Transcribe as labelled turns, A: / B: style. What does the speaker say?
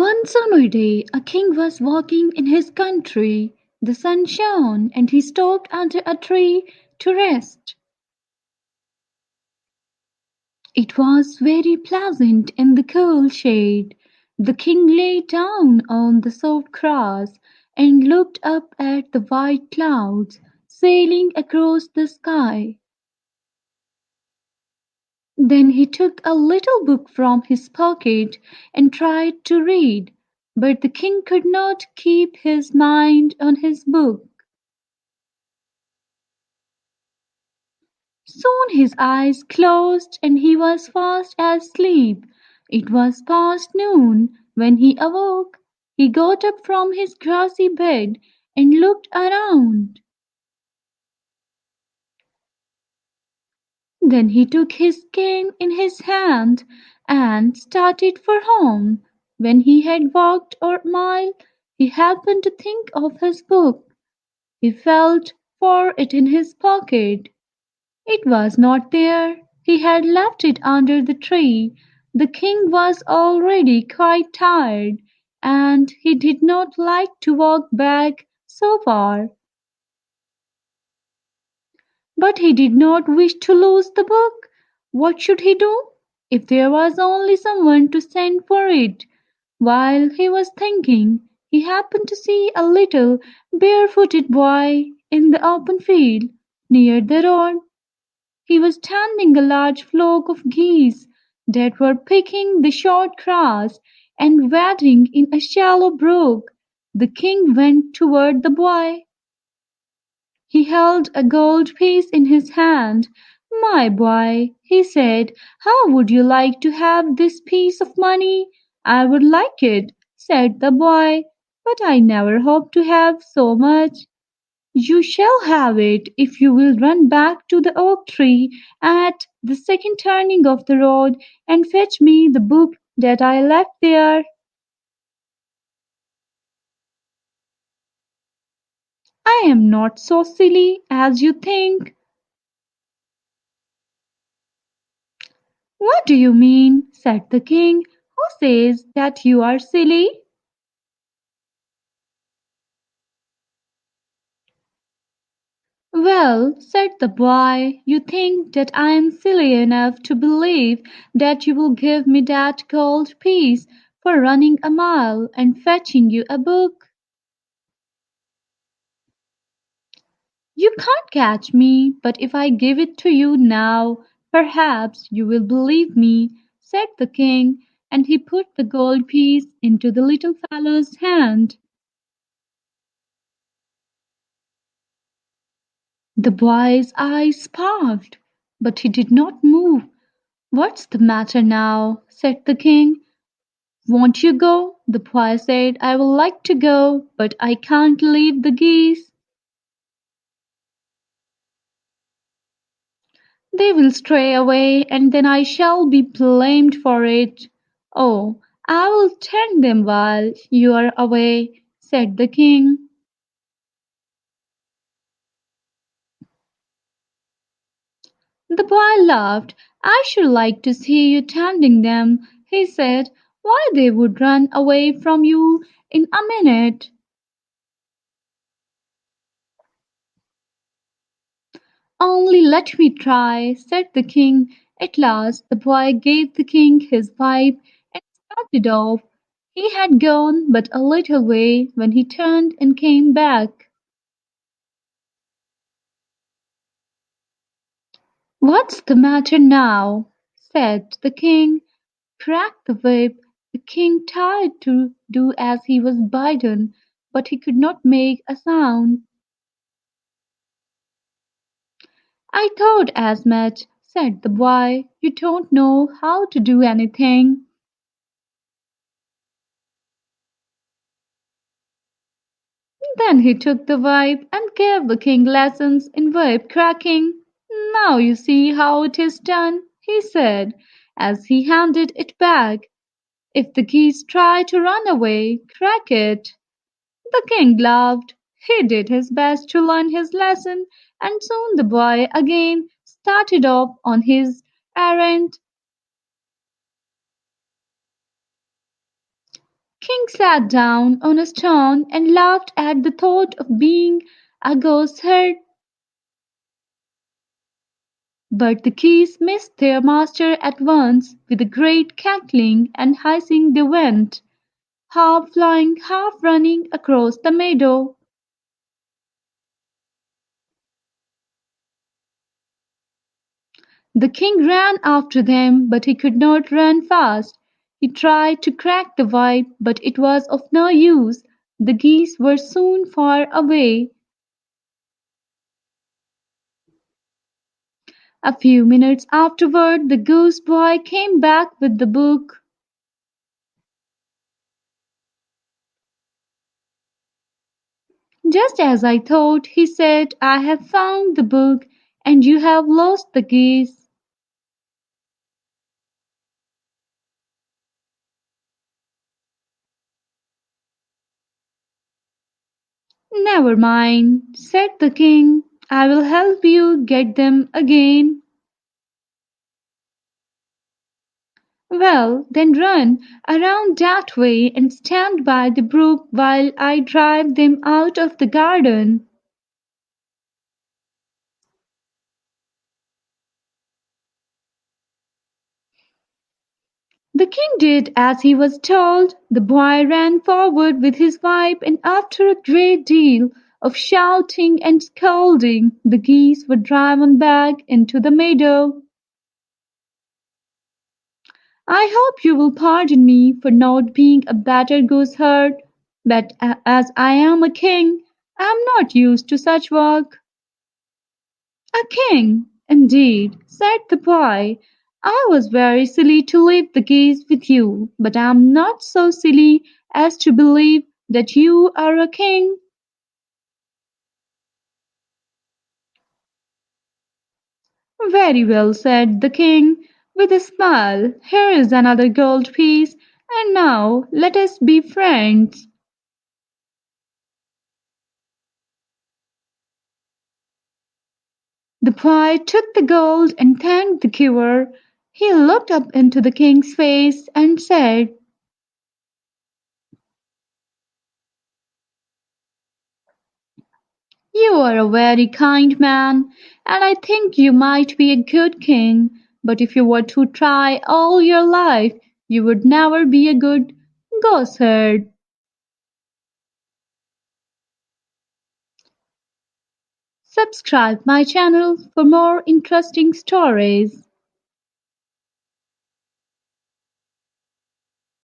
A: One summer day a king was walking in his country. The sun shone, and he stopped under a tree to rest. It was very pleasant in the cool shade. The king lay down on the soft grass and looked up at the white clouds sailing across the sky. Then he took a little book from his pocket and tried to read, but the king could not keep his mind on his book. Soon his eyes closed and he was fast asleep. It was past noon when he awoke. He got up from his grassy bed and looked around. Then he took his cane in his hand and started for home. When he had walked a mile, he happened to think of his book. He felt for it in his pocket. It was not there. He had left it under the tree. The king was already quite tired, and he did not like to walk back so far. But he did not wish to lose the book. What should he do? If there was only someone to send for it. While he was thinking, he happened to see a little barefooted boy in the open field near the road. He was tending a large flock of geese that were picking the short grass and wading in a shallow brook. The king went toward the boy. He held a gold piece in his hand. "My boy," he said, "how would you like to have this piece of money?" "I would like it," said the boy, "but I never hoped to have so much." "You shall have it if you will run back to the oak tree at the second turning of the road and fetch me the book that I left there." "I am not so silly as you think." "What do you mean?" said the king. "Who says that you are silly?" "Well," said the boy, "you think that I am silly enough to believe that you will give me that gold piece for running a mile and fetching you a book. You can't catch me, but if I give it to you now, perhaps you will believe me," said the king, and he put the gold piece into the little fellow's hand. The boy's eyes sparkled, but he did not move. "What's the matter now?" said the king. "Won't you go?" The boy said. "I would like to go, but I can't leave the geese. They will stray away, and then I shall be blamed for it." "Oh, I will tend them while you are away," said the king. The boy laughed. "I should like to see you tending them," he said. "Why, they would run away from you in a minute." "Only let me try," said the king. At last the boy gave the king his pipe and started off. He had gone but a little way when he turned and came back. "What's the matter now?" said the king. Crack the whip. The king tried to do as he was bidden, but he could not make a sound. "I thought as much," said the boy. "You don't know how to do anything." Then he took the whip and gave the king lessons in whip cracking. "Now you see how it is done," he said, as he handed it back. "If the geese try to run away, crack it." The king laughed. He did his best to learn his lesson, and soon the boy again started off on his errand. king sat down on a stone and laughed at the thought of being a goatherd. But the geese missed their master at once. With a great cackling and hissing they went, half flying, half running across the meadow. The king ran after them, but he could not run fast. He tried to crack the whip, but it was of no use. The geese were soon far away. A few minutes afterward the goose boy came back with the book. "Just as I thought," he said, "I have found the book, and you have lost the geese." "Never mind," said the king, "I will help you get them again." "Well, then run around that way and stand by the brook while I drive them out of the garden." The king did as he was told. The boy ran forward with his whip, and after a great deal of shouting and scolding, the geese were driven back into the meadow. "I hope you will pardon me for not being a better gooseherd, but as I am a king, I am not used to such work." "A king, indeed," said the boy. "I was very silly to leave the geese with you, but I am not so silly as to believe that you are a king." "Very well," said the king, with a smile. "Here is another gold piece, and now let us be friends." The boy took the gold and thanked the giver. He looked up into the king's face and said, "You are a very kind man, and I think you might be a good king, but if you were to try all your life, you would never be a good goatherd." Subscribe my channel for more interesting stories.